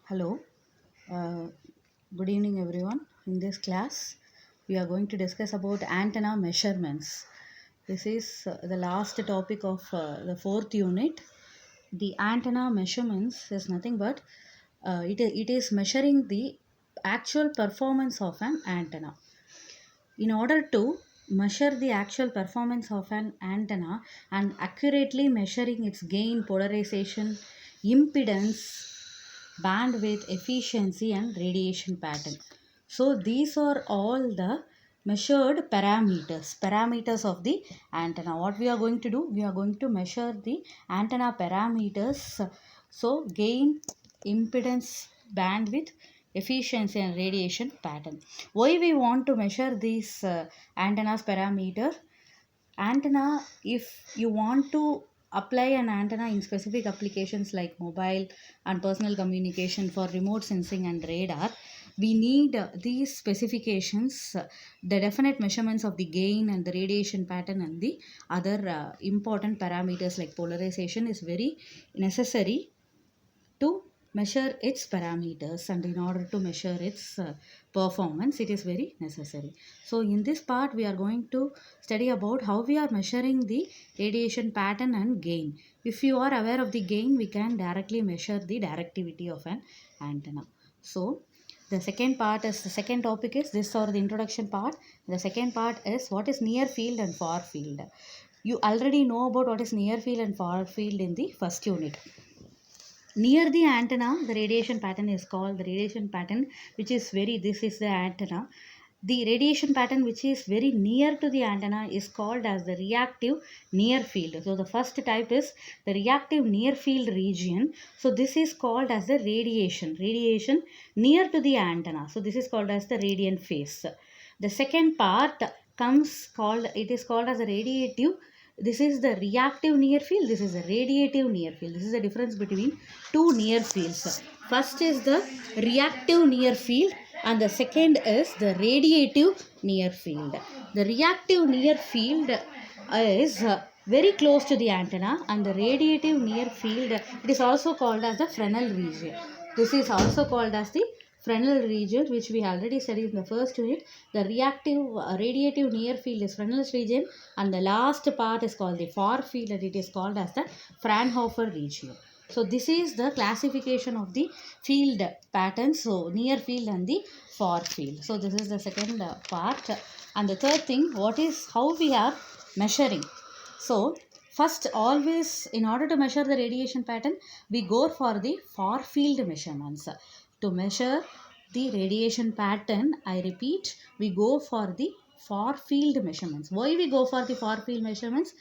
Hello, uh, good evening everyone. In this class, we are going to discuss about antenna measurements. This is the last topic of the fourth unit. The antenna measurements is nothing but it is measuring the actual performance of an antenna. In order to measure the actual performance of an antenna and accurately measuring its gain, polarization, impedance, bandwidth, efficiency, and radiation pattern. So these are all the measured parameters of the antenna. What we are going to do? We are going to measure the antenna parameters. So gain, impedance, bandwidth, efficiency, and radiation pattern. Why we want to measure these antennas parameter? Antenna, if you want to apply an antenna in specific applications like mobile and personal communication for remote sensing and radar, we need these specifications, the definite measurements of the gain and the radiation pattern and the other important parameters like polarization is very necessary to measure its parameters, and in order to measure its performance it is very necessary. So in this part we are going to study about how we are measuring the radiation pattern and gain. If you are aware of the gain, we can directly measure the directivity of an antenna. So the second topic is this, or the introduction part. The second part is what is near field and far field. You already know about what is near field and far field in the first unit. Near the antenna, the radiation pattern is called the radiation pattern, which is very, this is the antenna. The radiation pattern which is very near to the antenna is called as the reactive near field. So the first type is the reactive near field region. So this is called as the radiation near to the antenna. So this is called as the radiant phase. The second part it is called as a radiative. This is the reactive near field, this is the radiative near field. This is the difference between two near fields. First is the reactive near field and the second is the radiative near field. The reactive near field is very close to the antenna, and the radiative near field, it is also called as the Fresnel region. This is also called as the Fresnel region, which we already studied in the first unit. The radiative near field is Fresnel region, and the last part is called the far field, and it is called as the Fraunhofer region. So this is the classification of the field patterns, so near field and the far field. So this is the second part. And the third thing, how we are measuring. So first, always in order to measure the radiation pattern, we go for the far field measurements. To measure the radiation pattern, I repeat, we go for the far field measurements. Why we go for the far field measurements?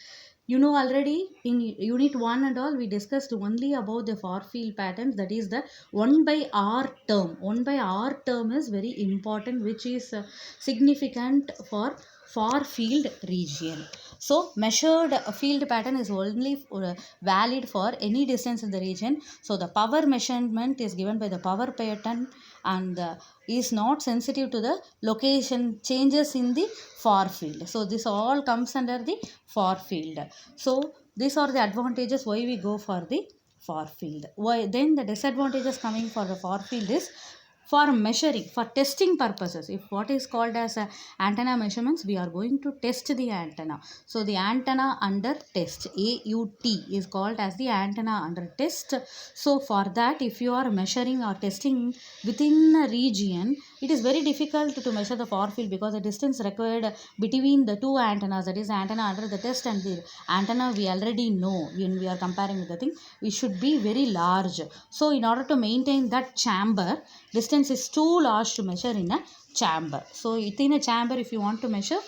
You know already in unit 1 and all, we discussed only about the far field patterns, that is the 1 by r term. 1 by r term is very important, which is significant for far field region. So measured field pattern is only valid for any distance in the region. So the power measurement is given by the power pattern, and is not sensitive to the location changes in the far field. So this all comes under the far field. So these are the advantages why we go for the far field. Why then the disadvantages coming for the far field is, for measuring, for testing purposes, if what is called as antenna measurements, we are going to test the antenna. So the antenna under test, AUT, is called as the antenna under test. So for that, if you are measuring or testing within a region, it is very difficult to measure the far field, because the distance required between the two antennas, that is antenna under the test and the antenna we already know, when we are comparing with the thing, it should be very large. So in order to maintain that chamber, distance is too large to measure in a chamber. So within a chamber, if you want to measure,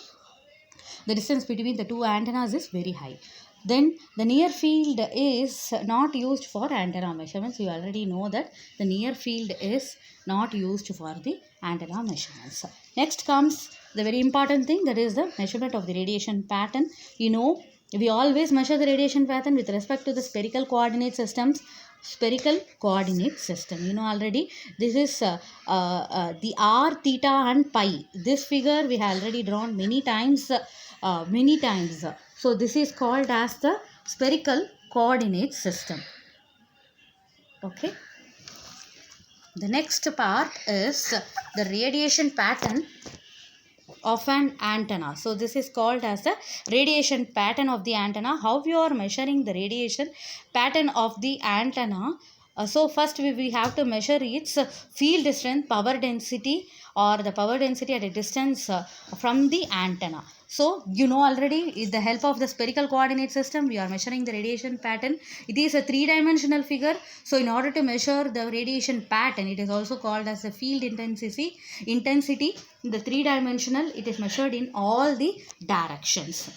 the distance between the two antennas is very high. Then the near field is not used for antenna measurements. You already know that the near field is not used for the antenna measurements. Next comes the very important thing, that is the measurement of the radiation pattern. You know, we always measure the radiation pattern with respect to the spherical coordinate systems. Spherical coordinate system, you know already, this is the r, theta and pi. This figure we have already drawn many times. So this is called as the spherical coordinate system. Okay. The next part is the radiation pattern of an antenna. So this is called as the radiation pattern of the antenna. How you are measuring the radiation pattern of the antenna? So first we have to measure its field strength, power density, or the power density at a distance from the antenna. So you know already, with the help of the spherical coordinate system, we are measuring the radiation pattern. It is a three-dimensional figure. So in order to measure the radiation pattern, it is also called as the field intensity. In the three-dimensional, it is measured in all the directions.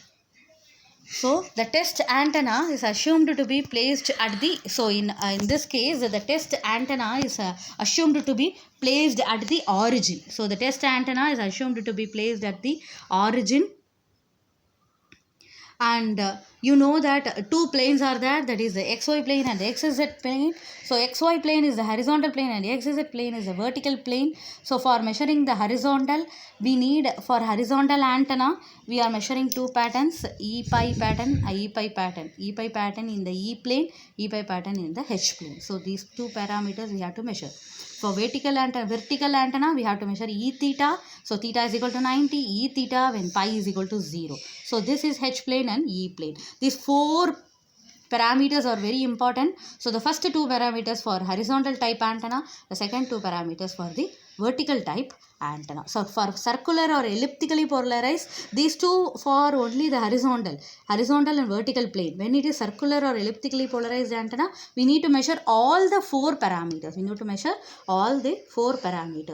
So the test antenna is assumed to be placed at the, so in this case the test antenna is assumed to be placed at the origin. So the test antenna is assumed to be placed at the origin, and you know that two planes are there, that is the xy plane and the xz plane. So xy plane is the horizontal plane and xz plane is the vertical plane. So for measuring the horizontal, we need, for horizontal antenna, we are measuring two patterns, E pi pattern, I pi pattern. E pi pattern in the E plane, E pi pattern in the H plane. So these two parameters we have to measure. For vertical antenna, we have to measure E theta. So theta is equal to 90, E theta when pi is equal to 0. So this is H plane and E plane. These four parameters are very important. So the first two parameters for horizontal type antenna, the second two parameters for the vertical type antenna. So for circular or elliptically polarized, these two for only the horizontal and vertical plane. When it is circular or elliptically polarized antenna, we need to measure all the four parameters.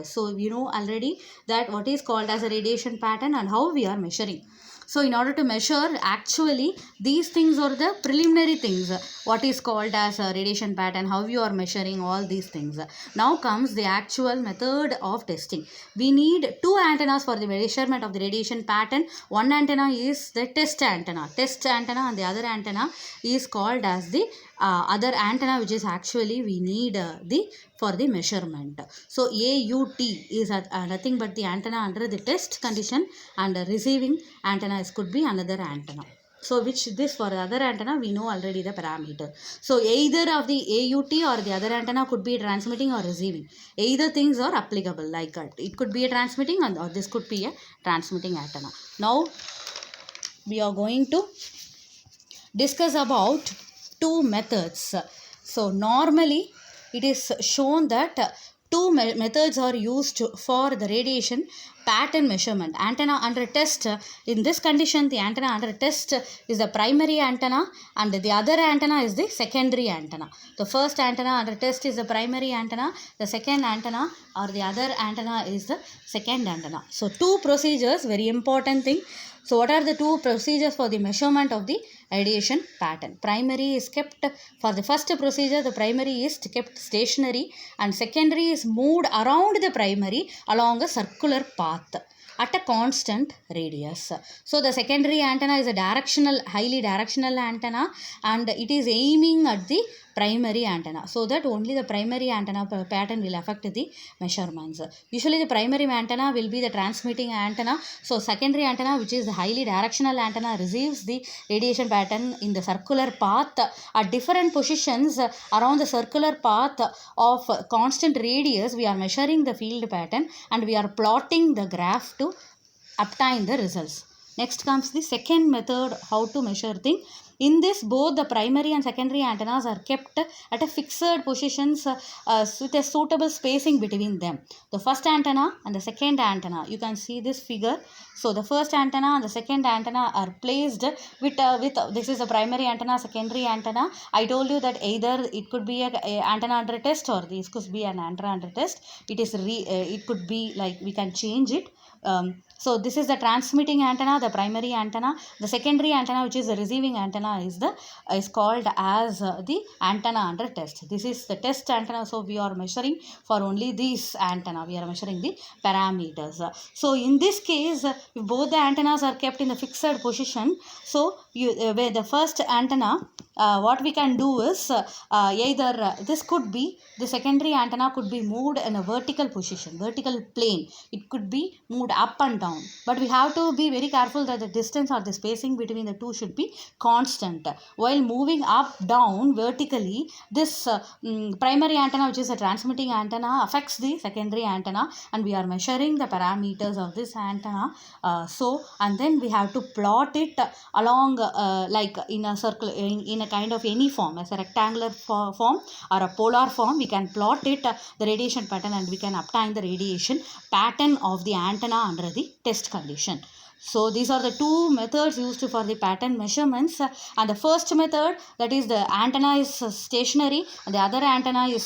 So we know already that what is called as a radiation pattern and how we are measuring. So in order to measure, actually these things are the preliminary things, what is called as a radiation pattern, how you are measuring all these things. Now comes the actual method of testing. We need two antennas for the measurement of the radiation pattern. One antenna is the test antenna, and the other antenna is called as the other antenna, which is actually we need for the measurement. So AUT is nothing but the antenna under the test condition, and receiving antenna could be another antenna. So which this for the other antenna we know already the parameter. So either of the AUT or the other antenna could be transmitting or receiving. Either things are applicable, like it could be a transmitting or this could be a transmitting antenna. Now we are going to discuss about two methods. So normally it is shown that two methods are used for the radiation pattern measurement. Antenna under test, in this condition the antenna under test is the primary antenna and the other antenna is the secondary antenna. The first antenna under test is the primary antenna, the second antenna or the other antenna is the second antenna. So two procedures, very important thing. So what are the two procedures for the measurement of the radiation pattern? Primary is kept, for the first procedure the primary is kept stationary and secondary is moved around the primary along a circular path at a constant radius. So the secondary antenna is a highly directional antenna, and it is aiming at the primary antenna, so that only the primary antenna pattern will affect the measurements. Usually the primary antenna will be the transmitting antenna. So secondary antenna, which is the highly directional antenna, receives the radiation pattern in the circular path at different positions around the circular path of constant radius. We are measuring the field pattern and we are plotting the graph to obtain the results. Next comes the second method, how to measure thing. In this, both the primary and secondary antennas are kept at a fixed positions with a suitable spacing between them. The first antenna and the second antenna, you can see this figure. So the first antenna and the second antenna are placed with this is a primary antenna, secondary antenna. I told you that either it could be a antenna under test or this could be an antenna under test. It could be like we can change it. So this is the transmitting antenna, the primary antenna. The secondary antenna, which is the receiving antenna, is called as the antenna under test. This is the test antenna. So we are measuring for only this antenna. We are measuring the parameters. So in this case, if both the antennas are kept in the fixed position, so where the first antenna, what we can do is either this could be the secondary antenna could be moved in a vertical position, vertical plane. It could be moved up and down. down. But we have to be very careful that the distance or the spacing between the two should be constant. While moving up, down vertically, this primary antenna, which is a transmitting antenna, affects the secondary antenna, and we are measuring the parameters of this antenna. And then we have to plot it along like in a circle, in a kind of any form, as a rectangular form or a polar form. We can plot it, the radiation pattern, and we can obtain the radiation pattern of the antenna under the test condition. So these are the two methods used for the pattern measurements. And the first method, that is the antenna is stationary and the other antenna is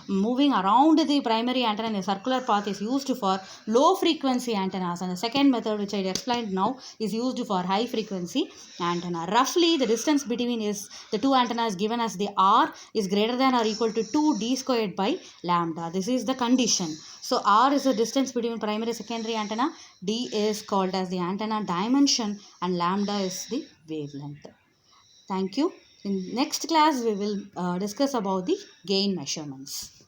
moving around the primary antenna in a circular path, is used for low frequency antennas. And the second method, which I explained now, is used for high frequency antenna. Roughly the distance between the two antennas given as the R is greater than or equal to 2d squared by lambda. This is the condition. So R is the distance between primary secondary antenna, D is called as the antenna dimension, and lambda is the wavelength. Thank you. In next class we will discuss about the gain measurements.